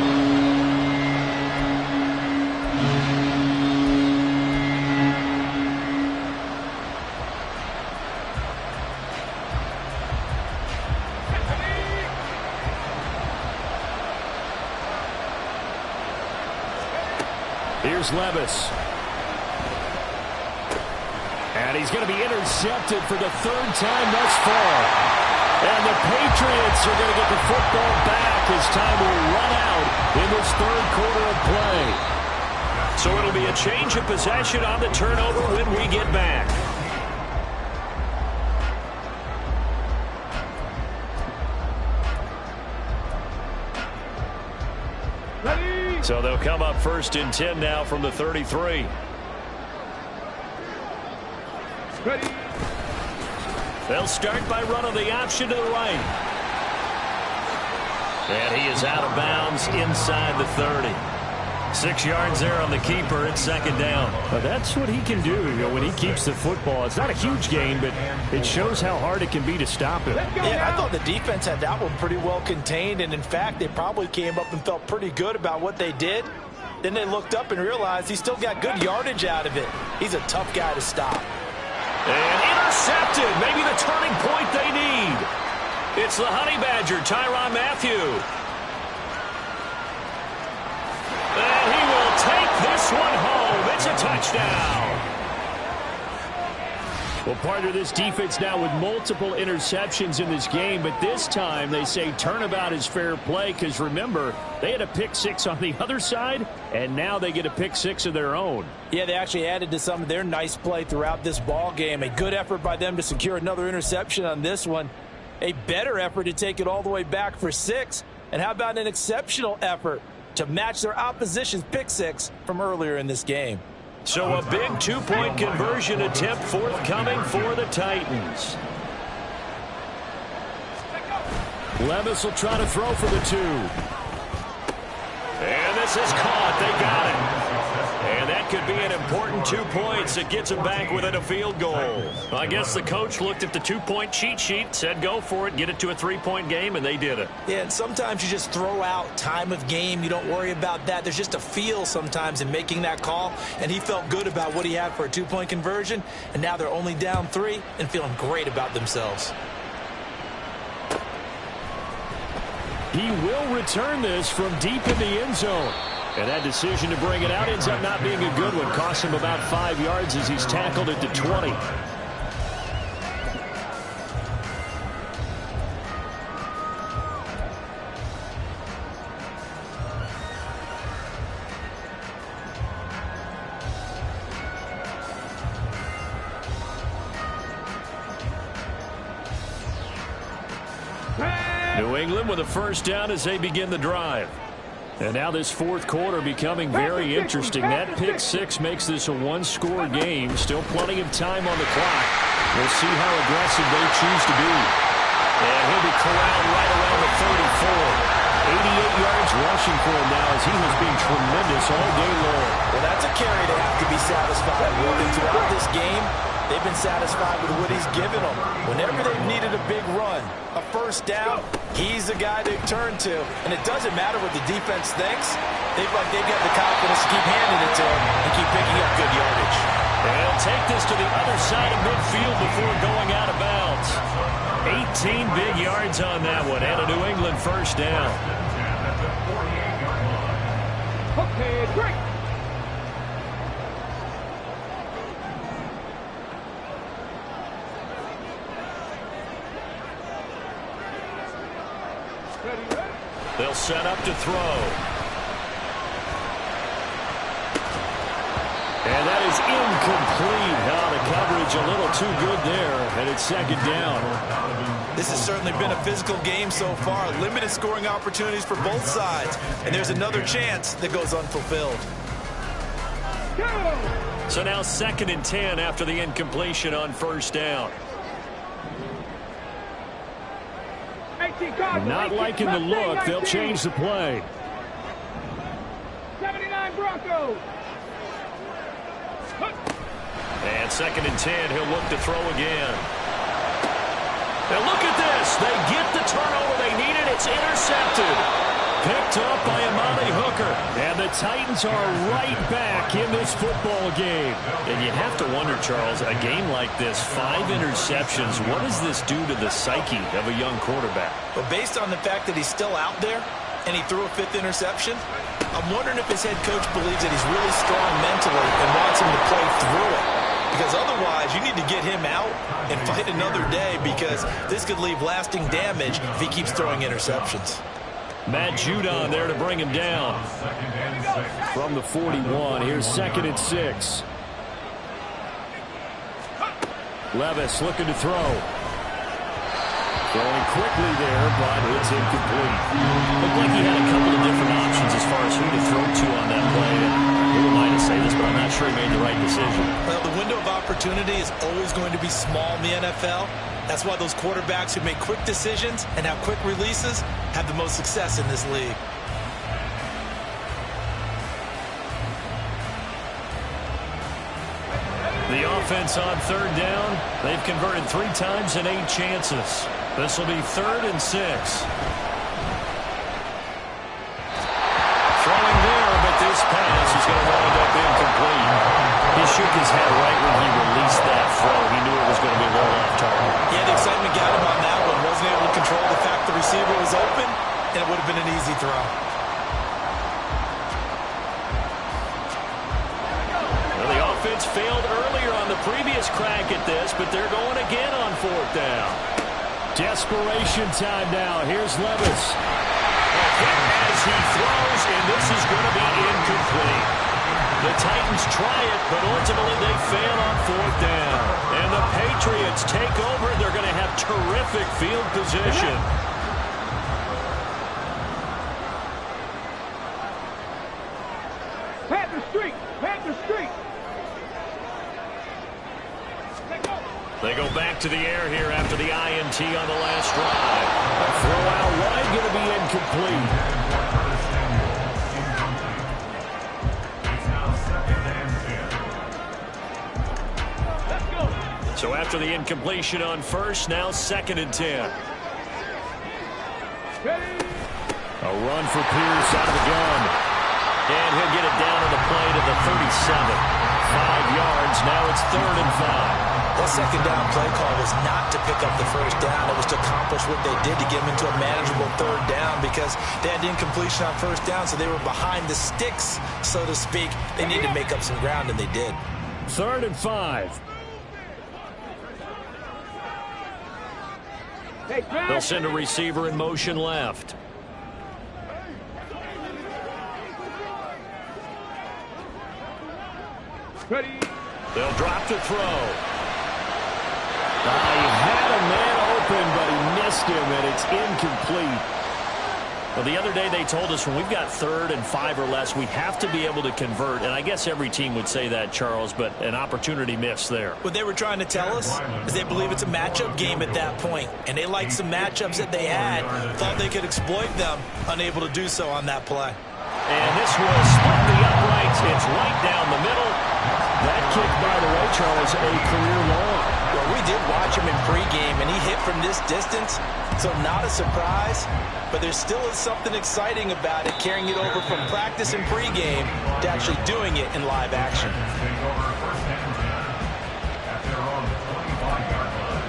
Here's Levis. And he's going to be intercepted for the 3rd time thus far. And the Patriots are going to get the football back as time will run out in this 3rd quarter of play. So it'll be a change of possession on the turnover when we get back. So they'll come up 1st and 10 now from the 33. Ready. They'll start by running the option to the right. And he is out of bounds inside the 30. 6 yards there on the keeper. It's 2nd down. But that's what he can do, when he keeps the football. It's not a huge gain, but it shows how hard it can be to stop him. Yeah, I thought the defense had that one pretty well contained, and in fact, they probably came up and felt pretty good about what they did. Then they looked up and realized he still got good yardage out of it. He's a tough guy to stop. And intercepted. Maybe the turning point they need. It's the Honey Badger, Tyrann Mathieu. And he will take this one home. It's a touchdown. Well, part of this defense now with multiple interceptions in this game, but this time they say turnabout is fair play because, remember, they had a pick 6 on the other side, and now they get a pick 6 of their own. Yeah, they actually added to some of their nice play throughout this ball game. A good effort by them to secure another interception on this one. A better effort to take it all the way back for 6. And how about an exceptional effort to match their opposition's pick 6 from earlier in this game? So a big 2-point conversion attempt forthcoming for the Titans. Levis will try to throw for the 2. And this is caught. They got it. And that could be an important 2 points. It gets them back within a field goal. I guess the coach looked at the 2-point cheat sheet, said go for it, get it to a 3-point game, and they did it. Yeah, and sometimes you just throw out time of game. You don't worry about that. There's just a feel sometimes in making that call, and he felt good about what he had for a 2-point conversion, and now they're only down 3 and feeling great about themselves. He will return this from deep in the end zone. And that decision to bring it out ends up not being a good one. Costs him about 5 yards as he's tackled at the 20. New England with a 1st down as they begin the drive. And now this 4th quarter becoming very interesting. That pick 6 makes this a 1-score game. Still plenty of time on the clock. We'll see how aggressive they choose to be. And he'll be corralled right around the 34. 88 yards rushing for him now as he has been tremendous all day long. Well, that's a carry to have to be satisfied with. And throughout this game, They've been satisfied with what he's given them. Whenever they've needed a big run, a first down, he's the guy they turn to. And it doesn't matter what the defense thinks. They've got the confidence to keep handing it to him and keep picking up good yardage. And he'll take this to the other side of midfield before going out of bounds. 18 big yards on that one, and a New England first down. Okay, great. They'll set up to throw. And that is incomplete. Now the coverage a little too good there, and it's second down. This has certainly been a physical game so far. Limited scoring opportunities for both sides. And there's another chance that goes unfulfilled. So now 2nd and 10 after the incompletion on first down. Not liking the look. They'll change the play. 79 Broncos. And 2nd and 10, he'll look to throw again. Now look at this. They get the turnover they needed. It's intercepted. Picked up by Amani Hooker. And the Titans are right back in this football game. And you have to wonder, Charles, a game like this, 5 interceptions, what does this do to the psyche of a young quarterback? But based on the fact that he's still out there and he threw a 5th interception, I'm wondering if his head coach believes that he's really strong mentally and wants him to play through it. Because otherwise, you need to get him out and fight another day, because this could leave lasting damage if he keeps throwing interceptions. Matt Judon there to bring him down. From the 41, here's 2nd and 6. Levis looking to throw. Throwing quickly there, but it's incomplete. Looked like he had a couple of different options as far as who to throw to on that play. Who am I to say this, but I'm not sure he made the right decision. Well, the window of opportunity is always going to be small in the NFL. That's why those quarterbacks who make quick decisions and have quick releases have the most success in this league. The offense on 3rd down. They've converted 3 times in 8 chances. This will be 3rd and 6. Throwing there, but this pass is going to wind up incomplete. He shook his head right when he released that throw. He knew it was going to be a little off target. Yeah, the excitement got him on that one. Wasn't able to control the fact the receiver was open, and it would have been an easy throw. Well, the offense failed earlier on the previous crack at this, but they're going again on 4th down. Desperation time now. Here's Levis. As he throws, and this is going to be incomplete. The Titans try it, but ultimately they fail on 4th down. And the Patriots take over. They're going to have terrific field position. Panther Street. Panther Street. They go back to the air here after the INT on the last drive. A throw out wide going to be incomplete. So after the incompletion on 1st, now 2nd and 10. A run for Pierce out of the gun. And he'll get it down to the play to the 37. 5 yards. Now it's 3rd and 5. That 2nd down play call was not to pick up the 1st down. It was to accomplish what they did to get them into a manageable 3rd down, because they had incompletion on 1st down, so they were behind the sticks, so to speak. They needed to make up some ground, and they did. 3rd and 5. They'll send a receiver in motion left. Ready. They'll drop to throw. He had a man open, but he missed him, and it's incomplete. Well, the other day they told us when we've got 3rd and 5 or less, we have to be able to convert. And I guess every team would say that, Charles, but an opportunity missed there. What they were trying to tell us is they believe it's a matchup game at that point, and they liked some matchups that they had, thought they could exploit them, unable to do so on that play. and this will split the uprights. It's right down the middle. That kick, by the way, Charles, a career long. Well, we did watch him in pregame, and he hit from this distance, so not a surprise. But there still is something exciting about it, carrying it over from practice and pregame to actually doing it in live action. Take over first and 10 at their own 25-yard line.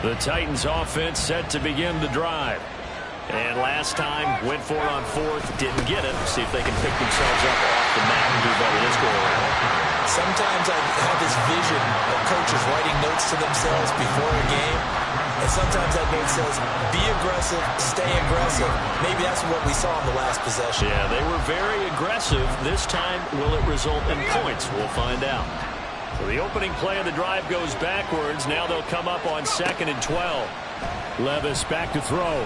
The Titans offense set to begin the drive. And last time, went for it on fourth, didn't get it. See if they can pick themselves up off the mat and do better this go around. Sometimes I have this vision of coaches writing notes to themselves before a game. And sometimes that note says, be aggressive, stay aggressive. Maybe that's what we saw in the last possession. Yeah, they were very aggressive. This time, will it result in points? We'll find out. So the opening play of the drive goes backwards. Now they'll come up on 2nd and 12. Levis back to throw.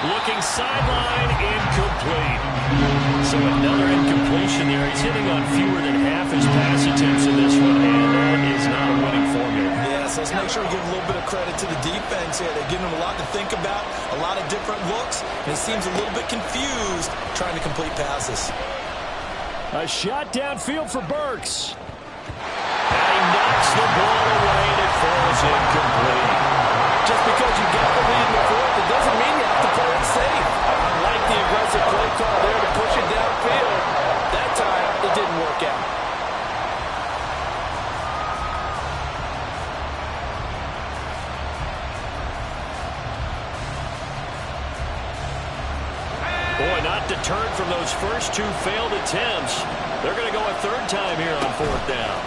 Looking sideline, incomplete. So another incompletion there. He's hitting on fewer than half his pass attempts in this one, and that is not a winning formula. Yeah, so let's make sure we give a little bit of credit to the defense here. They're giving him a lot to think about, a lot of different looks, and he seems a little bit confused trying to complete passes. A shot downfield for Burks. And he knocks the ball away, and it falls incomplete. Just because you got the lead in the fourth, it doesn't mean you have to play it safe. I like the aggressive play call there to push it downfield. That time, it didn't work out. Boy, not deterred from those first two failed attempts. They're going to go a third time here on fourth down.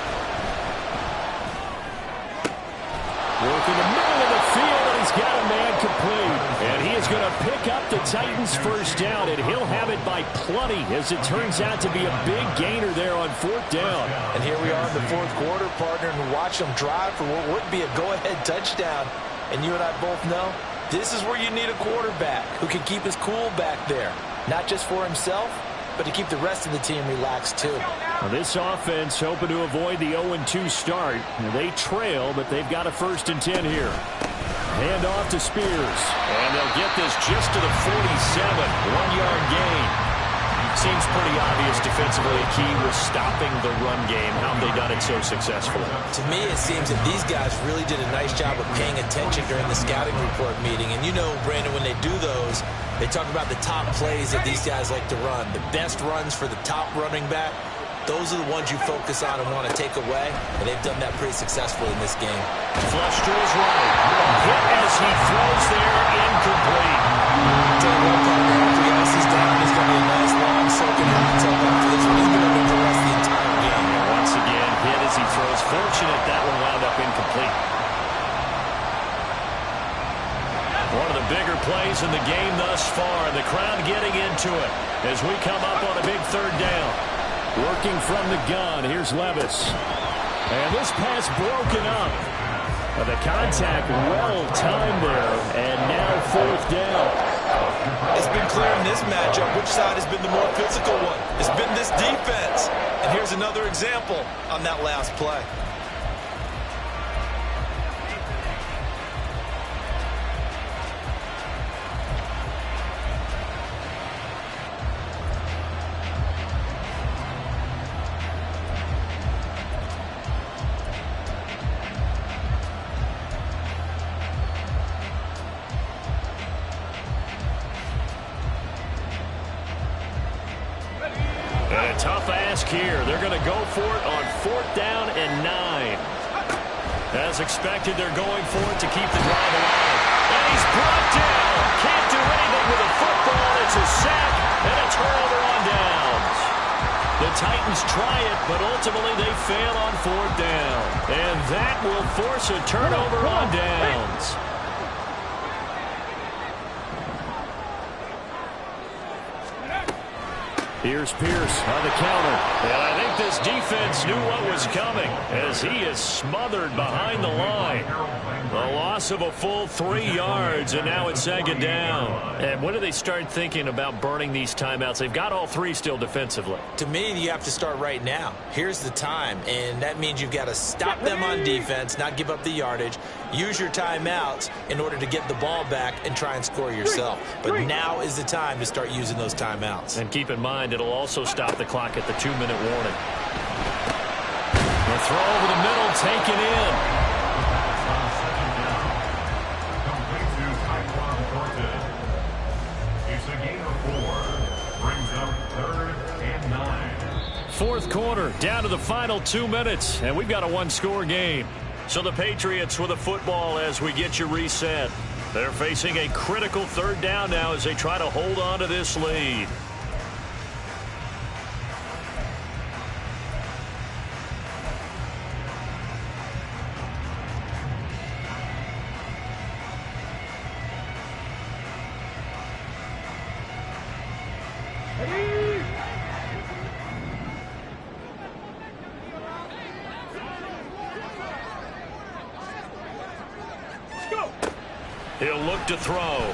Working the middle of the field, and he's got a man complete. And he is going to pick up the Titans' first down, and he'll have it by plenty, as it turns out to be a big gainer there on fourth down. And here we are in the fourth quarter, partner, and watch them drive for what would be a go-ahead touchdown. And you and I both know this is where you need a quarterback who can keep his cool back there. Not just for himself, but to keep the rest of the team relaxed too. Now this offense hoping to avoid the 0-2 start. Now they trail, but they've got a 1st and 10 here. Hand off to Spears. And they'll get this just to the 47. 1-yard gain. Seems pretty obvious defensively key was stopping the run game. How have they done it so successfully? To me, it seems that these guys really did a nice job of paying attention during the scouting report meeting. And you know, Brandon, when they do those, they talk about the top plays that these guys like to run. The best runs for the top running back. Those are the ones you focus on and want to take away. And they've done that pretty successfully in this game. Flush to his right. Hit as he throws there, incomplete. Tell you what, partner, after he has this down, he's going to be a nice long soaking hot tub after this one. He's going to win the rest of the entire game. Once again, hit as he throws. Fortunate that one wound up incomplete. One of the bigger plays in the game thus far. The crowd getting into it as we come up on a big third down. Working from the gun, here's Levis. And this pass broken up. But the contact well timed there, and now fourth down. It's been clear in this matchup which side has been the more physical one. It's been this defense. And here's another example on that last play. And a tough ask here. They're going to go for it on 4th down and 9. As expected, they're going for it to keep the drive alive. And he's brought down. Can't do anything with a football. It's a sack and a turnover on downs. The Titans try it, but ultimately they fail on 4th down. And that will force a turnover on downs. Here's Pierce on the counter. And I think this defense knew what was coming as he is smothered behind the line. The loss of a full 3 yards, and now it's second down. And when do they start thinking about burning these timeouts? They've got all 3 still defensively. To me, you have to start right now. Here's the time, and that means you've got to stop them on defense, not give up the yardage, use your timeouts in order to get the ball back and try and score yourself. But now is the time to start using those timeouts. And keep in mind, it'll also stop the clock at the 2-minute warning. The throw over the middle, taken in. It's a gain of 4. Brings up 3rd and 9. Fourth quarter, down to the final 2 minutes, and we've got a 1-score game. So the Patriots with a football as we get you reset. They're facing a critical 3rd down now as they try to hold on to this lead. He'll look to throw.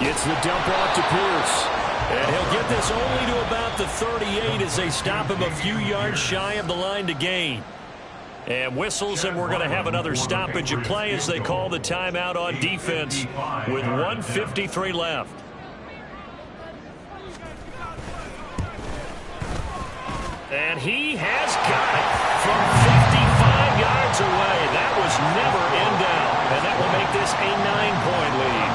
Gets the dump off to Pierce. And he'll get this only to about the 38 as they stop him a few yards shy of the line to gain. And whistles, and we're going to have another stoppage of play as they call the timeout on defense with 1:53 left. And he has got it from 55 yards away. That was never in doubt. And that will make this a 9-point lead.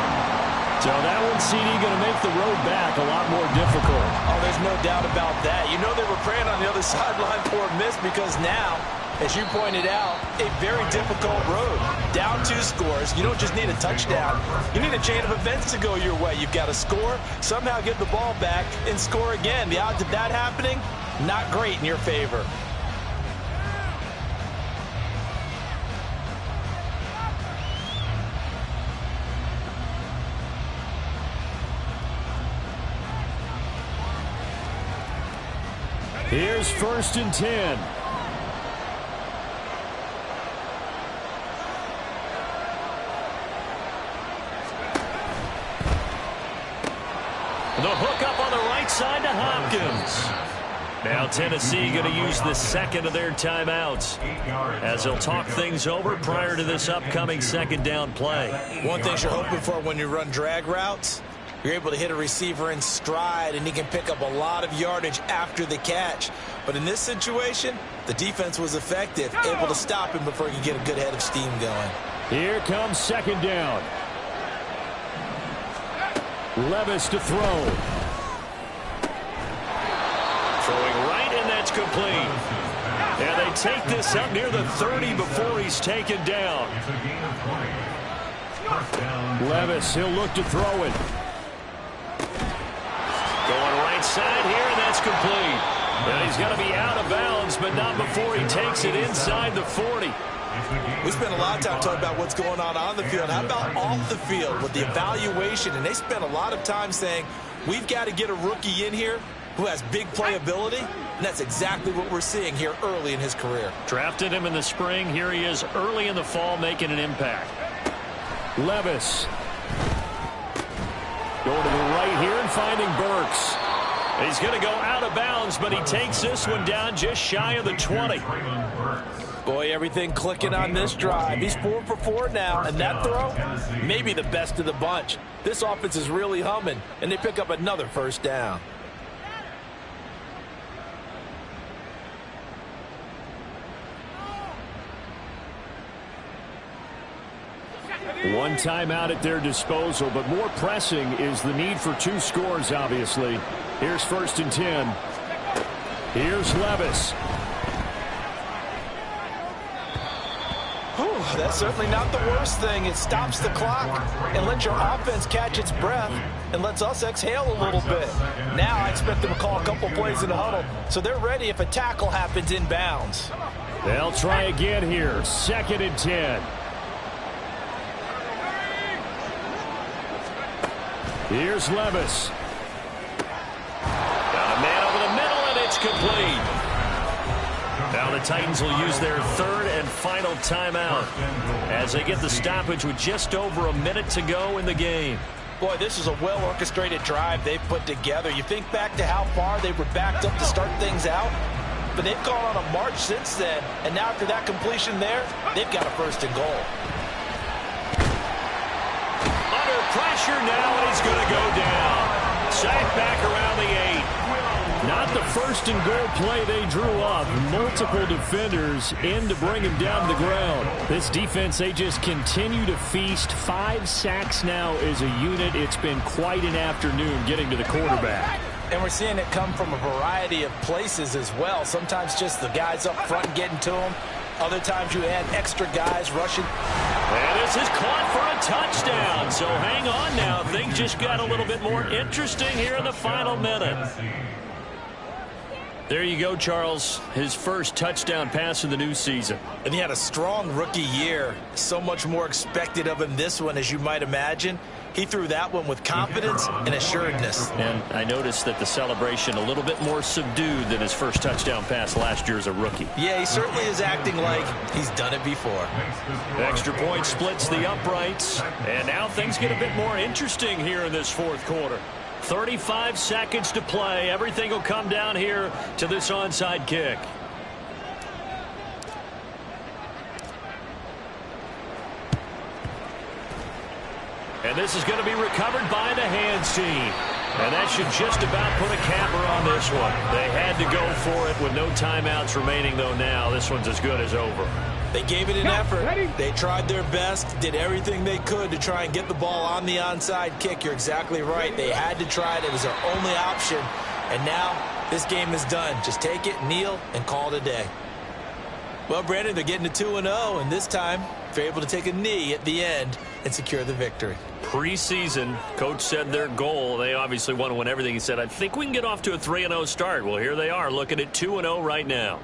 So that one, CD, going to make the road back a lot more difficult. Oh, there's no doubt about that. You know they were praying on the other sideline for a miss because now, as you pointed out, a very difficult road. Down 2 scores. You don't just need a touchdown. You need a chain of events to go your way. You've got to score, somehow get the ball back, and score again. The odds of that happening, not great in your favor. Here's 1st and 10. The hook up on the right side to Hopkins. Now Tennessee going to use the second of their timeouts as they'll talk things over prior to this upcoming 2nd down play. One thing you're hoping for when you run drag routes, you're able to hit a receiver in stride, and he can pick up a lot of yardage after the catch. But in this situation, the defense was effective, able to stop him before he could get a good head of steam going. Here comes 2nd down. Levis to throw. Throwing right, and that's complete. And they take this up near the 30 before he's taken down. It's a gain of 20. First down. Levis, he'll look to throw it. Going right side here, and that's complete. And he's going to be out of bounds, but not before he takes it inside the 40. We spent a lot of time talking about what's going on the field. How about off the field with the evaluation? And they spent a lot of time saying, we've got to get a rookie in here who has big playability, and that's exactly what we're seeing here early in his career. Drafted him in the spring. Here he is early in the fall making an impact. Levis. Going to the right here and finding Burks. He's going to go out of bounds, but he takes this one down just shy of the 20. Boy, everything clicking on this drive. He's 4 for 4 now, and that throw, maybe the best of the bunch. This offense is really humming, and they pick up another 1st down. One timeout at their disposal, but more pressing is the need for 2 scores, obviously. Here's 1st and 10. Here's Levis. Whew, that's certainly not the worst thing. It stops the clock and lets your offense catch its breath and lets us exhale a little bit. Now I expect them to call a couple plays in the huddle, so they're ready if a tackle happens in bounds. They'll try again here. 2nd and 10. Here's Levis. pass complete. Now the Titans will use their third and final timeout as they get the stoppage with just over a minute to go in the game. Boy, this is a well-orchestrated drive they've put together. You think back to how far they were backed up to start things out, but they've gone on a march since then, and now after that completion there, they've got a first and goal. Under pressure now, and he's going to go down. Sacked back around the 8. Not the first and goal play they drew up. Multiple defenders in to bring him down to the ground. This defense, they just continue to feast. 5 sacks now as a unit. It's been quite an afternoon getting to the quarterback. And we're seeing it come from a variety of places as well. Sometimes just the guys up front getting to them. Other times you add extra guys rushing. And this is caught for a touchdown. So hang on now. Things just got a little bit more interesting here in the final minute. There you go, Charles. His first touchdown pass of the new season. And he had a strong rookie year. So much more expected of him this one, as you might imagine. He threw that one with confidence and assuredness. And I noticed that the celebration a little bit more subdued than his first touchdown pass last year as a rookie. Yeah, he certainly is acting like he's done it before. Extra point splits the uprights. And now things get a bit more interesting here in this fourth quarter. 35 seconds to play. Everything will come down here to this onside kick. And this is going to be recovered by the hands team. And that should just about put a capper on this one. They had to go for it with no timeouts remaining, though. Now this one's as good as over. They gave it an effort. They tried their best, did everything they could to try and get the ball on the onside kick. You're exactly right. They had to try it. It was their only option. And now this game is done. Just take it, kneel, and call it a day. Well, Brandon, they're getting to 2-0, and this time they're able to take a knee at the end and secure the victory. Preseason, coach said their goal, they obviously want to win everything. He said, I think we can get off to a 3-0 start. Well, here they are looking at 2-0 right now.